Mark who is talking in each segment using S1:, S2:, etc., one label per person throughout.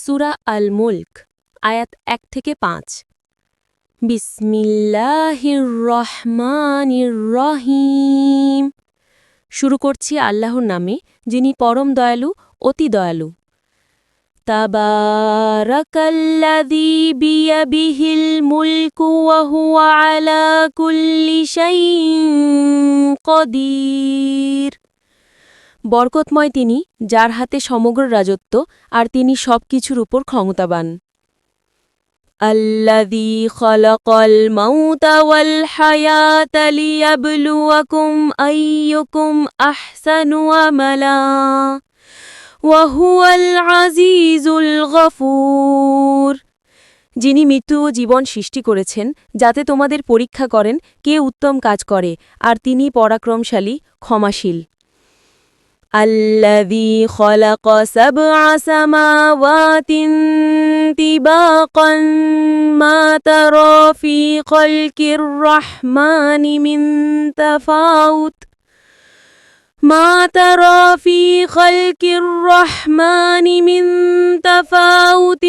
S1: সূরা আল মুলক আয়াত ১ থেকে ৫। বিসমিল্লাহির রহমানির রহিম। শুরু করছি আল্লাহর নামে, যিনি পরম দয়ালু, অতি দয়ালু। তাবারাকাল্লাযী বিয়াদিহিল মুলকু ওয়া হুয়া আলা কুল্লি শাইইন কদির। বরকতময় তিনি, যার হাতে সমগ্র রাজত্ব, আর তিনি সব কিছুর উপর ক্ষমতাবান। আল্লাযী খালাকাল মাউতা ওয়াল হায়াতা লিয়াবলুয়াকুম আইয়ুকুম আহসানু আমালা ওয়া হুয়াল আজিজুল গফুর। যিনি মৃত্যু ও জীবন সৃষ্টি করেছেন, যাতে তোমাদের পরীক্ষা করেন কে উত্তম কাজ করে, আর তিনি পরাক্রমশালী, ক্ষমাশীল। الذي خلق 7 سماوات طباقا ما ترى في خلق الرحمن من تفاوت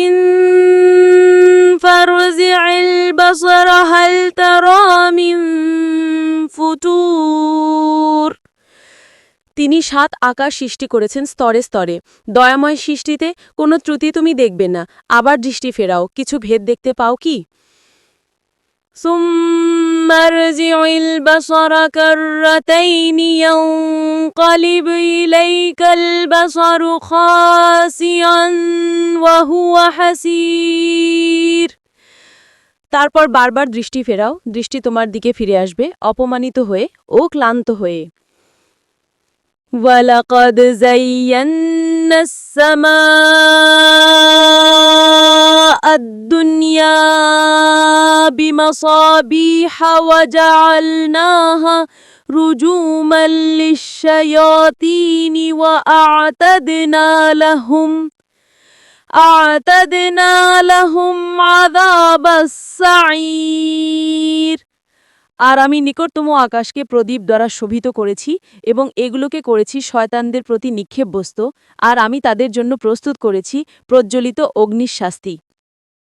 S1: فارجع البصر هل ترى من فطور। তিনি ৭ আকাশ সৃষ্টি করেছেন স্তরে স্তরে। দয়াময় সৃষ্টিতে কোনো ত্রুটি তুমি দেখবে না। আবার দৃষ্টি ফেরাও, কিছু ভেদ দেখতে পাও কি? সুম্মা আরজিউল বাসারা কাররাতাইনি ইয়ানকালিবু ইলাইকাল বাসারু খাসিআন ওয়া হুয়া হাসীর। তারপর বারবার দৃষ্টি ফেরাও, দৃষ্টি তোমার দিকে ফিরে আসবে অপমানিত হয়ে ও ক্লান্ত হয়ে। وَلَقَدْ زَيَّنَّا السَّمَاءَ الدُّنْيَا بِمَصَابِيحَ وَجَعَلْنَاهَا رُجُومًا لِلشَّيَاطِينِ وَأَعْتَدْنَا لَهُمْ عَذَابَ السَّعِيرِ। আর আমি নিকটতম আকাশকে প্রদীপ দ্বারা শোভিত করেছি এবং এগুলোকে করেছি শয়তানদের প্রতি নিক্ষেপ বস্তু, আর আমি তাদের জন্য প্রস্তুত করেছি প্রজ্বলিত অগ্নির শাস্তি।